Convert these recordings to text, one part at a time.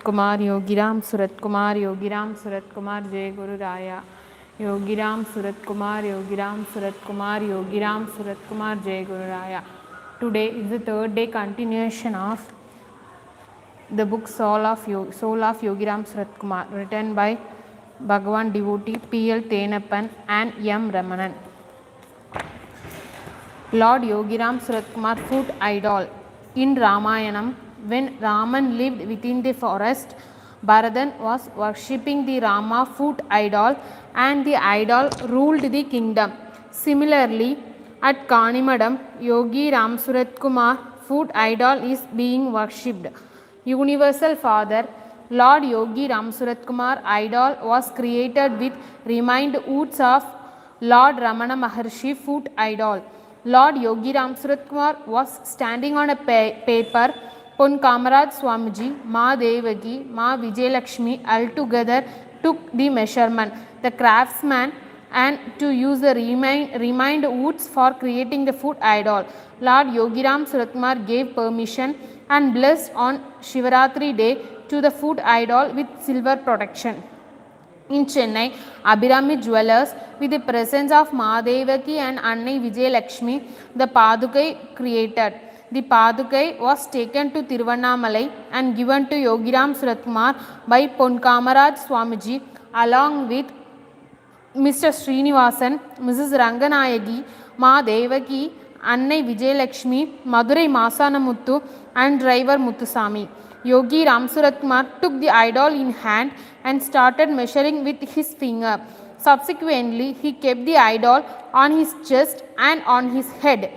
Kumar, Yogi Ramsuratkumar, Yogi Ramsuratkumar, Jai Guru Raya. Yogi Ramsuratkumar, Yogi Ramsuratkumar, Yogi Ramsuratkumar, Jai Guru Raya. Today is the third day continuation of the book Soul of Yogi Ramsuratkumar, written by Bhagavan devotee P.L. Tenappan and M. Ramanan. Lord Yogi Ramsuratkumar, foot idol. In Ramayanam, when Raman lived within the forest, Bharadan was worshipping the Rama foot idol and the idol ruled the kingdom. Similarly, at Kanimadam, Yogi Ramsuratkumar foot idol is being worshipped. Universal Father, Lord Yogi Ramsuratkumar idol was created with remind woods of Lord Ramana Maharshi foot idol. Lord Yogi Ramsuratkumar was standing on a paper. Pon Kamaraj Swamiji, Ma Devaki, Ma Vijayalakshmi altogether took the measurement. The craftsman and to use the remind woods for creating the foot idol. Lord Yogi Ramsuratkumar gave permission and blessed on Shivaratri day to the foot idol with silver protection. In Chennai, Abhirami Jewellers, with the presence of Mahadevaki and Annai Vijayalakshmi, the Padukai created. The Padukai was taken to Tiruvannamalai and given to Yogi Ramsuratkumar by Pon Kamaraj Swamiji along with Mr. Srinivasan, Mrs. Ranganayagi, Ma Devaki, Annai Vijayalakshmi, Madurai Masanamuttu and driver Muthusami. Yogi Ramsuratkumar took the idol in hand and started measuring with his finger. Subsequently, he kept the idol on his chest and on his head.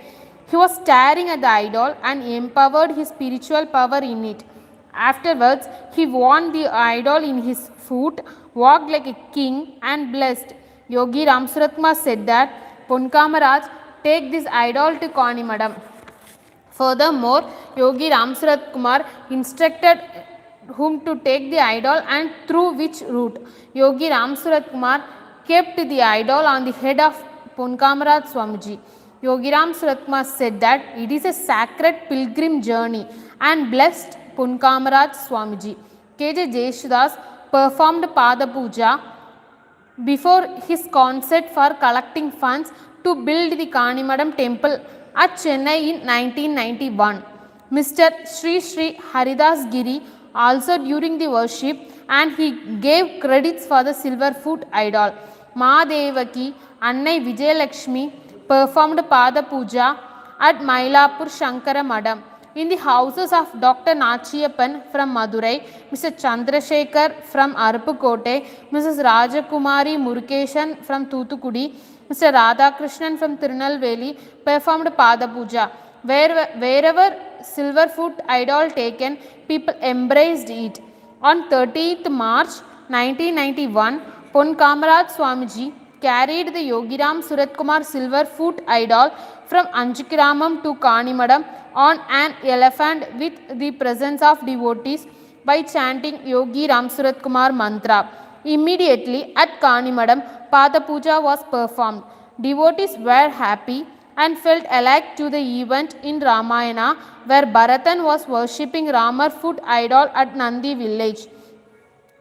He was staring at the idol and empowered his spiritual power in it. Afterwards, he worn the idol in his foot, walked like a king and blessed. Yogi Ramsuratkumar said that, Pon Kamaraj, take this idol to Kanimadam. Furthermore, Yogi Ramsuratkumar instructed whom to take the idol and through which route. Yogi Ramsuratkumar kept the idol on the head of Pon Kamaraj Swamiji. Yogi Ramsuratkumar said that it is a sacred pilgrim journey and blessed Pon Kamaraj Swamiji. K.J. Jeshudas performed Pada Puja before his concert for collecting funds to build the Kanimadam temple at Chennai in 1991. Mr. Sri Haridas Giri also during the worship and he gave credits for the silver foot idol. Ma Devaki, Annai Vijayalakshmi performed Pada Puja at Mailapur Shankara Madam. In the houses of Dr. Nachiyappan from Madurai, Mr. Chandrasekhar from Arupukote, Mrs. Rajakumari Murukeshan from Thuthukudi, Mr. Radhakrishnan from Tirunelveli performed Pada Puja. Wherever silver foot idol taken, people embraced it. On 30th March 1991, Pon Kamaraj Swamiji carried the Yogi Ramsuratkumar silver foot idol from Anjikramam to Kanimadam on an elephant with the presence of devotees by chanting Yogi Ramsuratkumar mantra. Immediately at Kanimadam, Pada Puja was performed. Devotees were happy and felt alike to the event in Ramayana where Bharatan was worshipping Ramar foot idol at Nandi village.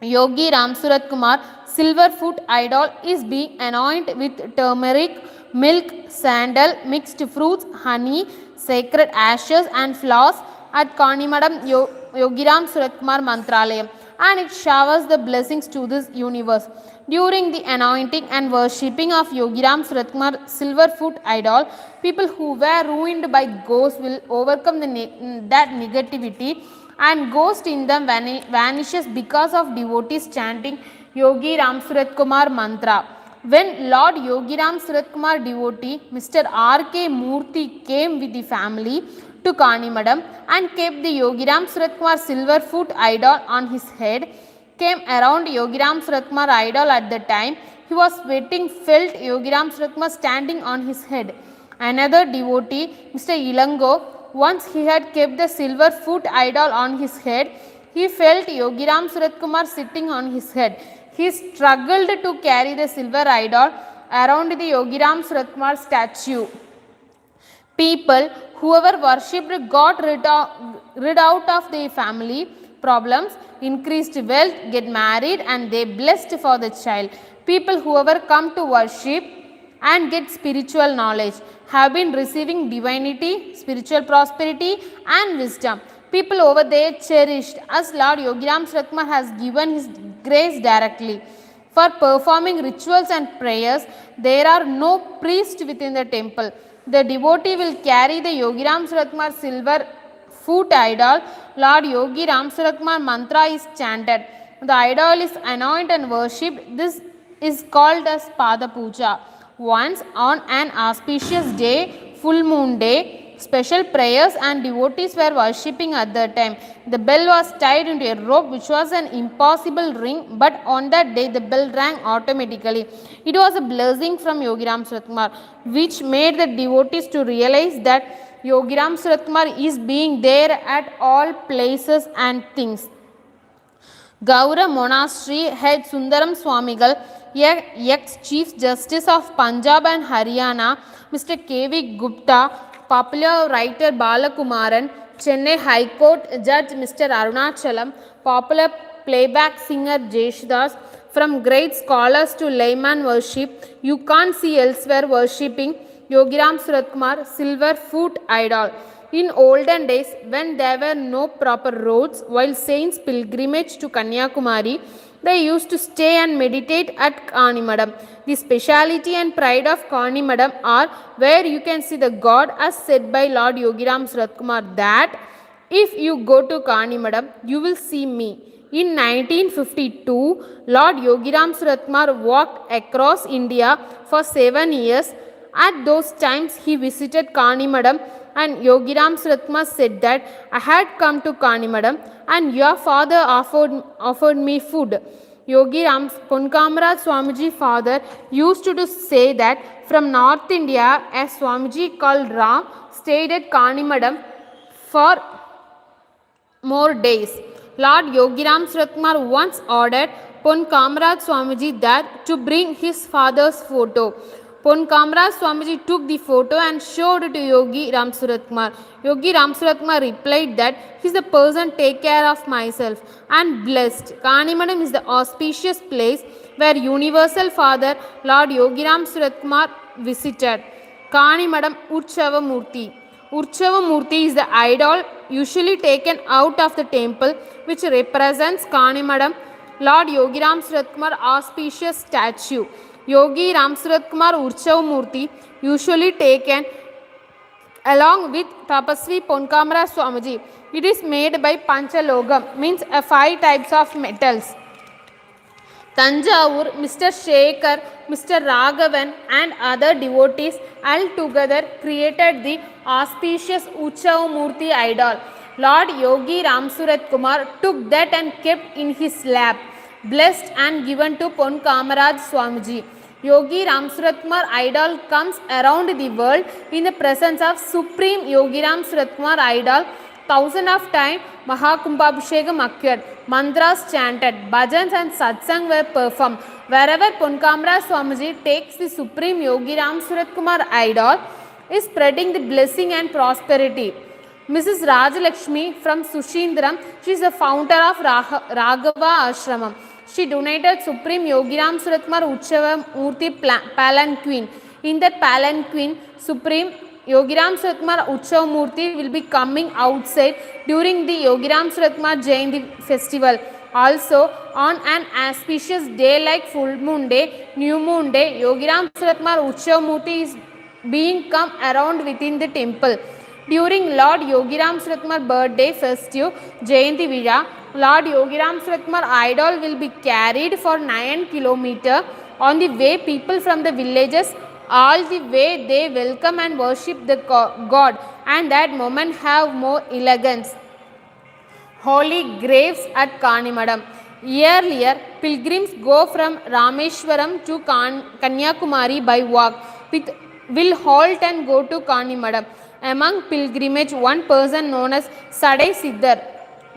Yogi Ramsuratkumar silver foot idol is being anointed with turmeric, milk, sandal, mixed fruits, honey, sacred ashes and flowers at Kanimadam Yogi Ramsuratkumar Manthralayam, and it showers the blessings to this universe. During the anointing and worshipping of Yogi Ramsuratkumar silver foot idol, people who were ruined by ghosts will overcome that negativity and ghost in them vanishes because of devotees chanting Yogi Ramsuratkumar mantra. When Lord Yogi Ramsuratkumar devotee Mr. R.K. Murthy came with the family to Kanimadam and kept the Yogi Ramsuratkumar silver foot idol on his head, came around Yogi Ramsuratkumar idol at the time he was sweating, felt Yogi Ramsuratkumar standing on his head. Another devotee, Mr. Ilango, once he had kept the silver foot idol on his head, he felt Yogi Ramsuratkumar sitting on his head. He struggled to carry the silver idol around the Yogi Ramsuratkumar statue. People, whoever worshipped got rid out of their family problems increased wealth, get married, and they blessed for the child. People whoever come to worship and get spiritual knowledge have been receiving divinity, spiritual prosperity, and wisdom. People over there cherished as Lord Yogi Ramsuratkumar has given his grace directly. For performing rituals and prayers, there are no priests within the temple. The devotee will carry the Yogi Ramsuratkumar silver foot idol. Lord Yogi Ramsuratkumar mantra is chanted. The idol is anointed and worshipped. This is called as Pada Puja. Once on an auspicious day, full moon day, special prayers and devotees were worshipping at that time. The bell was tied into a rope which was an impossible ring, but on that day the bell rang automatically. It was a blessing from Yogi Ramsuratkumar which made the devotees to realize that Yogi Ramsuratkumar is being there at all places and things. Gaura Monastery head Sundaram Swamigal, ex-Chief Justice of Punjab and Haryana, Mr. K.V. Gupta, popular writer Balakumaran, Chennai High Court Judge Mr. Arunachalam, popular playback singer Jeshudas, from great scholars to layman worship, you can't see elsewhere worshipping Yogi Ramsuratkumar silver foot idol. In olden days, when there were no proper roads, while saints pilgrimage to Kanyakumari, they used to stay and meditate at Kanimadam. The speciality and pride of Kanimadam are where you can see the God as said by Lord Yogi Ramsuratkumar that if you go to Kanimadam, you will see me. In 1952, Lord Yogi Ramsuratkumar walked across India for 7 years. At those times, he visited Kanimadam and Yogi Ramsuratkumar said that I had come to Kanimadam and your father offered me food. Yogi Ponkamaraj Swamiji father used to say that from North India, a Swamiji called Ram stayed at Kanimadam for more days. Lord Yogi Ramsuratkumar once ordered Ponkamaraj Swamiji there to bring his father's photo. Ponkamaraj Swamiji took the photo and showed it to Yogi Ramsuratkumar. Yogi Ramsuratkumar replied that he is the person take care of myself and blessed. Kanimadam is the auspicious place where Universal Father Lord Yogi Ramsuratkumar visited. Kanimadam Urchava Murti. Urchava Murti is the idol usually taken out of the temple which represents Kanimadam Lord Yogi Ramsuratkumar auspicious statue. Yogi Ramsuratkumar Urchav Murti usually taken along with Tapasvi Ponkamara Swamiji. It is made by Panchalogam, means 5 types of metals. Tanjavur, Mr. Shekhar, Mr. Raghavan and other devotees altogether created the auspicious Urchav Murti idol. Lord Yogi Ramsuratkumar took that and kept in his lap, blessed and given to Ponkamaraj Swamiji. Yogi Ramsuratkumar idol comes around the world in the presence of Supreme Yogi Ramsuratkumar idol. Thousands of times Mahakumbhabhishekam occurred, mantras chanted, bhajans and satsang were performed. Wherever Ponkamaraj Swamiji takes the Supreme Yogi Ramsuratkumar idol, is spreading the blessing and prosperity. Mrs. Rajalakshmi from Sushindram, she is the founder of Raghava Ashramam. She donated Supreme Yogi Ramsuratkumar Uchava Murti palanquin. In that palanquin, Supreme Yogi Ramsuratkumar Uchava Murti will be coming outside during the Yogi Ramsuratkumar Jayanti festival. Also, on an auspicious day like full moon day, new moon day, Yogi Ramsuratkumar Uchava Murti is being come around within the temple. During Lord Yogi Ramsuratkumar birthday festive Jayanti Vija, Lord Yogi Ramsuratkumar idol will be carried for 9 km. On the way, people from the villages, all the way they welcome and worship the God, and that moment have more elegance. Holy graves at Kanimadam. Earlier, pilgrims go from Rameshwaram to Kanyakumari by walk, will halt and go to Kanimadam. Among pilgrimage, one person known as Sadai Siddhar,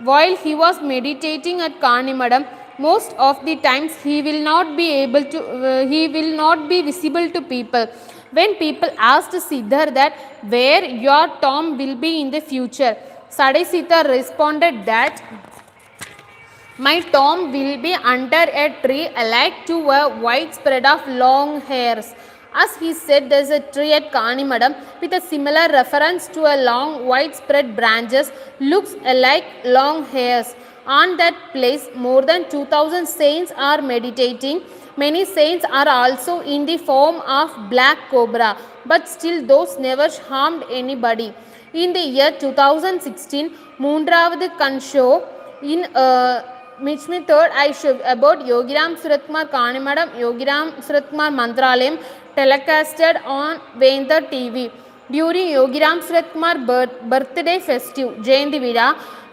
while he was meditating at Kanimadam, most of the times he will not be visible to people. When people asked Siddhar that where your tomb will be in the future, Sadai Siddhar responded that My tomb will be under a tree alike to a widespread of long hairs. As he said, there is a tree at Kanimadam with a similar reference to a long widespread branches looks alike long hairs. On that place, more than 2000 saints are meditating. Many saints are also in the form of black cobra, but still those never harmed anybody. In the year 2016, மூன்றாவது கண் show in Mishmi third I show about Yogi Ramsuratkumar Kanimadam, Yogi Ramsuratkumar Manthralayam telecasted on Venther TV. During Yogi Ramsuratkumar birthday festive Jayanti Vida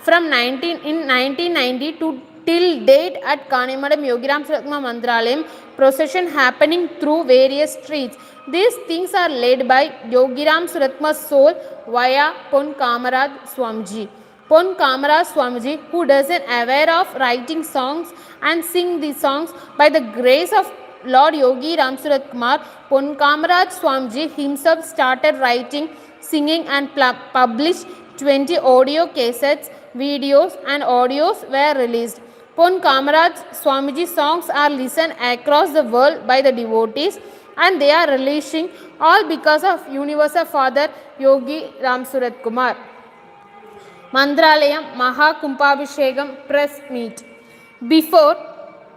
from 1990 to till date at Kanimadam Yogi Ramsuratkumar Manthralayam procession happening through various streets. These things are led by Yogi Ramsuratkumar's soul via Pon Kamaraj Swamiji. Pon Kamaraj Swamiji, who doesn't aware of writing songs and sing the songs by the grace of Lord Yogi Ramsuratkumar, Pon Kamaraj Swamiji himself started writing, singing and published 20 audio cassettes, videos and audios were released. Pon Kamaraj Swamiji songs are listened across the world by the devotees and they are releasing all because of Universal Father Yogi Ramsuratkumar. Manthralayam Mahakumbhabhishekam press meet. Before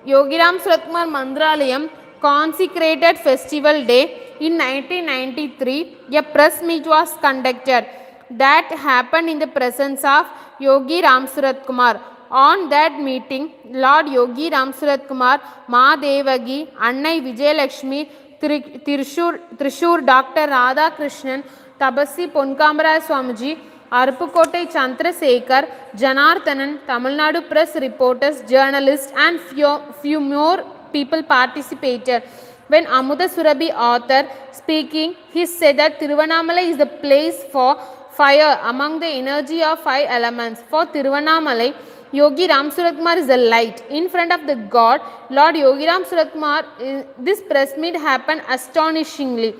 Yogi Ramsuratkumar Manthralayam consecrated festival day in 1993, a press meet was conducted that happened in the presence of Yogi Ramsuratkumar. On that meeting, Lord Yogi Ramsuratkumar, Ma Devagi, Annai Vijayalakshmi, Trishur Dr. Radha Krishnan, Tabasi Pon Kamaraj Swamiji, Arupukottai Chandrasekhar, Janardhanan, Tamil Nadu press reporters, journalists and few more people participated. When Amuda Surabhi author speaking, he said that Tiruvannamalai is the place for fire among the energy of 5 elements. For Tiruvannamalai, Yogi Ramsuratkumar is the light. In front of the God, Lord Yogi Ramsuratkumar, this press meet happened astonishingly.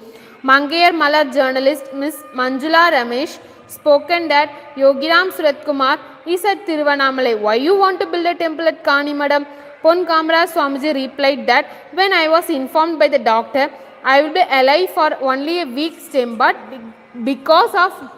Mangayar Malar journalist Miss Manjula Ramesh spoken that Yogi Ramsuratkumar is at Tiruvannamalai. Why you want to build a temple at Kanimadam? Pon Kamaraj Swamiji replied that when I was informed by the doctor, I will be alive for only a week's time, but because of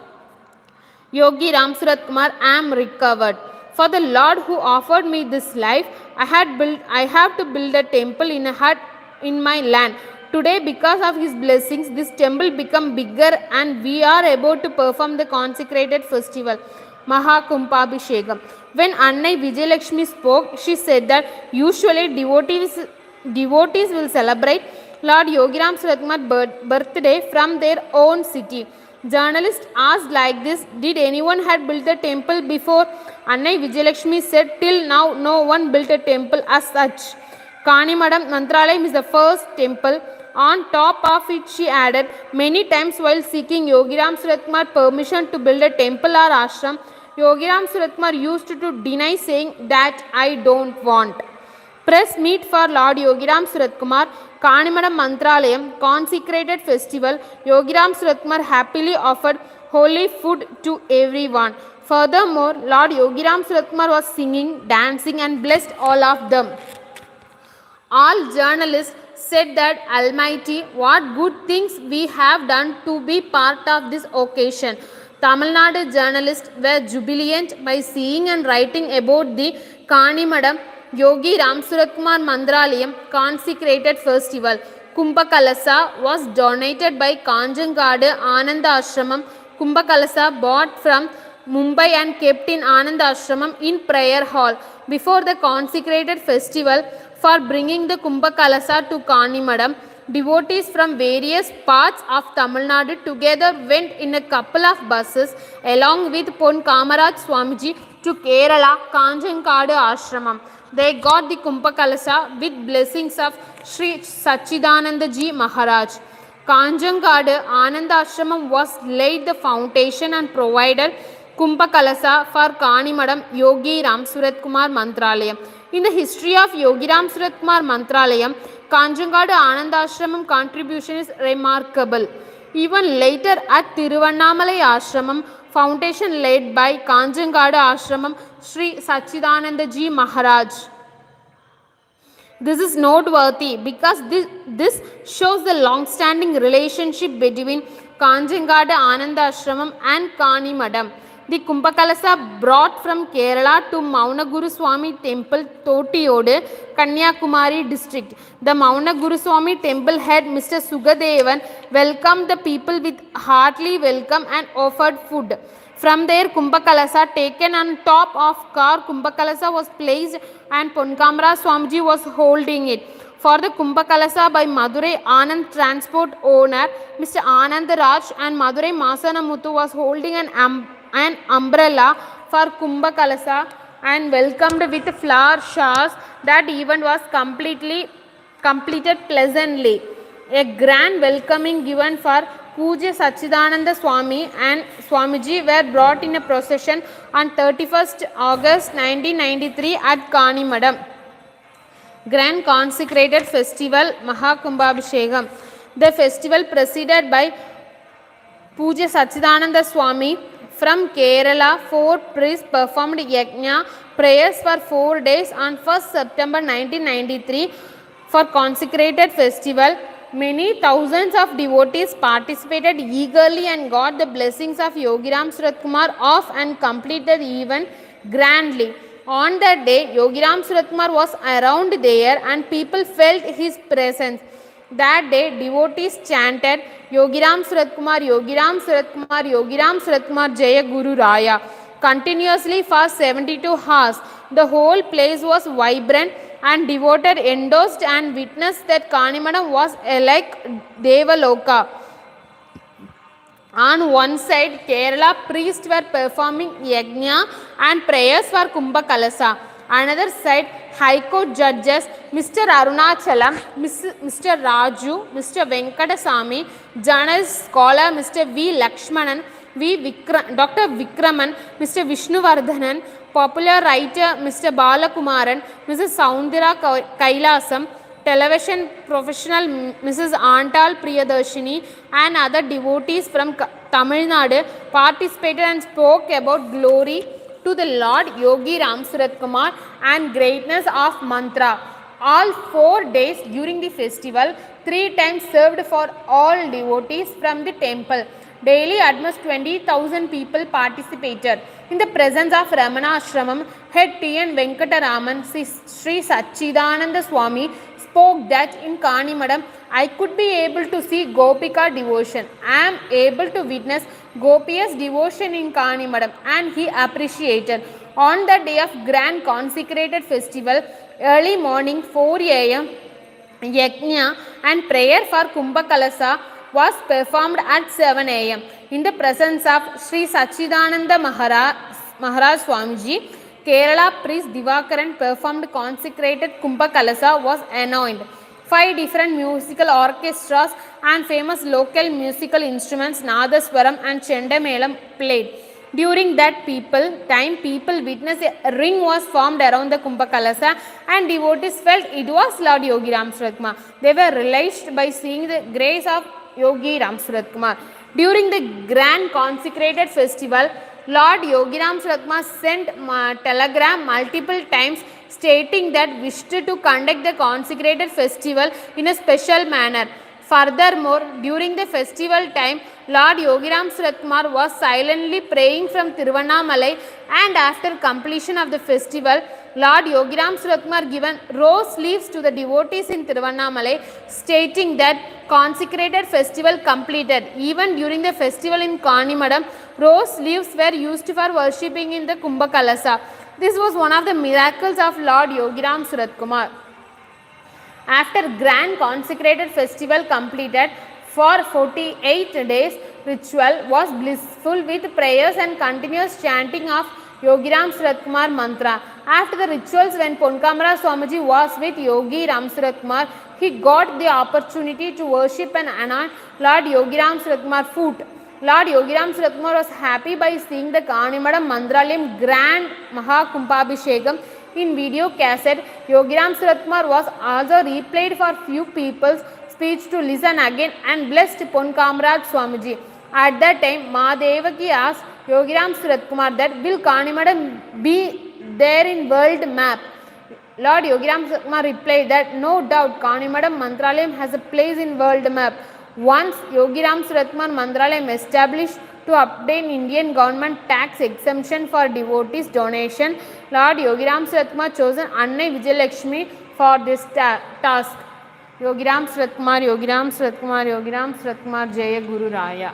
Yogi Ramsuratkumar, I am recovered. For the Lord who offered me this life, I have to build a temple in a hut in my land. Today, because of his blessings, this temple become bigger and we are able to perform the consecrated festival, Mahakumbhabhishekam. When Annai Vijayalakshmi spoke, she said that usually devotees will celebrate Lord Yogi Ramsuratkumar's birthday from their own city. Journalists asked like this, did anyone had built a temple before? Annai Vijayalakshmi said, till now no one built a temple as such. Kanimadam Manthralayam is the first temple. On top of it, she added, many times while seeking Yogi Ramsuratkumar permission to build a temple or ashram, Yogi Ramsuratkumar used to deny, saying that I don't want. Press meet for Lord Yogi Ramsuratkumar, Kanimadam Manthralayam consecrated festival. Yogi Ramsuratkumar happily offered holy food to everyone. Furthermore, Lord Yogi Ramsuratkumar was singing, dancing and blessed all of them. All journalists said that Almighty, what good things we have done to be part of this occasion. Tamil Nadu journalists were jubilant by seeing and writing about the Kanimadam Yogi Ramsuratkumar Manthralayam consecrated festival. Kumbhakalasa was donated by Kanjangadu Ananda Ashramam. Kumbhakalasa bought from Mumbai and kept in Ananda Ashramam in prayer hall. Before the consecrated festival, for bringing the Kumbhakalasa to Kanimadam, devotees from various parts of Tamil Nadu together went in a couple of buses along with Pon Kamaraj Swamiji to Kerala Kanjangadu Ashramam. They got the Kumbhakalasa with blessings of Sri Sachidananda Ji Maharaj. Kanjangadu Ananda Ashramam was laid the foundation and provided Kumbhakalasa for Kanimadam Yogi Ramsuratkumar Manthralayam. In the history of Yogi Ramsuratkumar Manthralayam, Kanjangadu Ananda Ashramam contribution is remarkable. Even later at Tiruvannamalai Ashramam, Foundation led by Kanjangada Ashramam Sri Sachidananda Ji Maharaj. This is noteworthy because this shows the long-standing relationship between Kanjangada Ananda Ashramam and Kanimadam. The Kumbhakalasa brought from Kerala to Maunaguru Swami Temple, Tottiyodu, Kanyakumari district. The Maunaguru Swami Temple head Mr. Sugadevan welcomed the people with hearty welcome and offered food. From there, Kumbhakalasa taken on top of car, Kumbhakalasa was placed and Ponkamra Swamiji was holding it. For the Kumbhakalasa by Madurai Anand transport owner, Mr. Anand Raj and Madurai Masanamuthu was holding an umbrella for Kumbhakalasa and welcomed with flower showers. That event was completed pleasantly. A grand welcoming given for Pujya Sachidananda Swami and Swamiji were brought in a procession on 31st August 1993 at Kanimadam. Grand consecrated festival Mahakumbhabhishekam. The festival preceded by Pujya Sachidananda Swami from Kerala. 4 priests performed yajna prayers for 4 days on 1st September 1993 for consecrated festival. Many thousands of devotees participated eagerly and got the blessings of Yogi Ramsuratkumar of and completed the event grandly. On that day, Yogi Ramsuratkumar was around there and people felt his presence. That day, devotees chanted Yogi Ramsuratkumar, Yogi Ramsuratkumar, Yogi Ramsuratkumar, Jaya Guru Raya continuously for 72 hours. The whole place was vibrant and devoted endorsed and witnessed that Kanimadam was like Devaloka. On one side, Kerala priests were performing yajna and prayers for Kumbhakalasa. Another side, High Court judges Mr. Arunachalam, Mr. Raju, Mr. Venkatasamy, journalist scholar Mr. V. Lakshmanan, Dr. Vikraman, Mr. Vishnuvardhanan, popular writer Mr. Balakumaran, Mrs. Soundira Kailasam, television professional Mrs. Antal Priyadarshini and other devotees from Tamil Nadu participated and spoke about glory to the Lord Yogi Ramsuratkumar and greatness of mantra. All 4 days during the festival, 3 times served for all devotees from the temple. Daily almost 20,000 people participated. In the presence of Ramana Ashramam, head T.N. Venkataraman, Sri Sachidananda Swami spoke that in Kanimadam, I could be able to see Gopika devotion. I am able to witness Gopiya's devotion in Kanimadam, and he appreciated. On the day of grand consecrated festival, early morning 4 a.m., yajna and prayer for Kumbhakalasa was performed at 7 a.m. in the presence of Sri Sachidananda Maharaj Swamiji. Kerala priest Divakaran performed consecrated Kumbhakalasa was anointed. 5 different musical orchestras and famous local musical instruments Nadaswaram and Chendamelam played. During that people witnessed a ring was formed around the Kumbhakalasa and devotees felt it was Lord Yogi Ramsuratkumar. They were realized by seeing the grace of Yogi Ramsuratkumar. During the grand consecrated festival, Lord Yogi Ramsuratkumar sent telegram multiple times stating that wished to conduct the consecrated festival in a special manner. Furthermore, during the festival time, Lord Yogi Ramsuratkumar was silently praying from Tiruvannamalai, and after completion of the festival, Lord Yogi Ramsuratkumar given rose leaves to the devotees in Tiruvannamalai, stating that consecrated festival completed. Even during the festival in Kanimadam, rose leaves were used for worshipping in the Kumbhakalasa. This was one of the miracles of Lord Yogi Ramsuratkumar. After grand consecrated festival completed, for 48 days, ritual was blissful with prayers and continuous chanting of Yogi Ramsuratkumar mantra. After the rituals, when Ponkamra Swamiji was with Yogi Ramsuratkumar, he got the opportunity to worship and anoint Lord Yogi Ramsuratkumar foot. Lord Yogi Ramsuratkumar was happy by seeing the Kanimadam Manthralayam grand Mahakumbhabhishekam in video cassette. Yogi Ramsuratkumar was also replayed for few people's speech to listen again and blessed Ponkamraj Swamiji. At that time, Ma Devaki asked Yogi Ramsuratkumar, that will Kanimadam be there in world map? Lord Yogi Ramsuratkumar replied that no doubt Kanimadam Manthralayam has a place in world map. Once Yogi Ramsuratkumar Manthralayam established to obtain Indian government tax exemption for devotees donation, Lord Yogi Ramsuratkumar chosen Annai Vijayalakshmi for this task. Yogi Ramsuratkumar, Yogi Ramsuratkumar, Yogi Ramsuratkumar, Jaya Guru Raya.